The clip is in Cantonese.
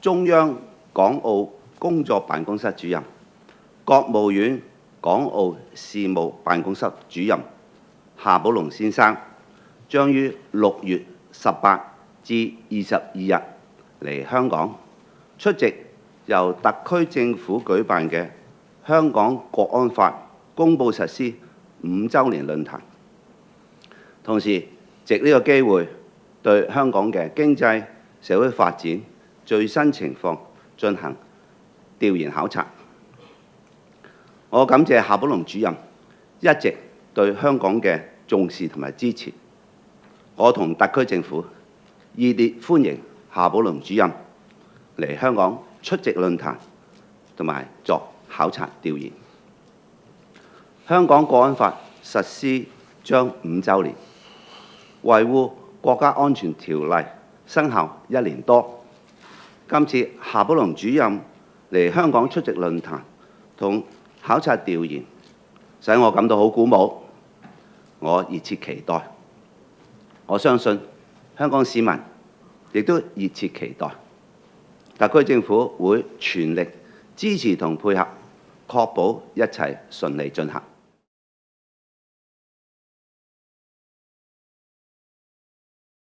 中央港澳工作辦公室主任、國務院港澳事務辦公室主任夏寶龍先生將於6月18至22日嚟香港出席由特區政府舉辦嘅香港國安法公佈實施5週年論壇，同時藉呢個機會對香港嘅經濟社會發展最新情況進行調研考察。我感謝夏寶龍主任一直對香港嘅重視同埋支持，我同特區政府熱烈歡迎夏寶龍主任嚟香港出席論壇同埋作考察調研。香港國安法實施將5週年，維護國家安全條例生效1年多。今次夏寶龍主任嚟香港出席論壇同考察調研，使我感到好鼓舞。我熱切期待，我相信香港市民亦都熱切期待，特區政府會全力支持同配合，確保一切順利進行。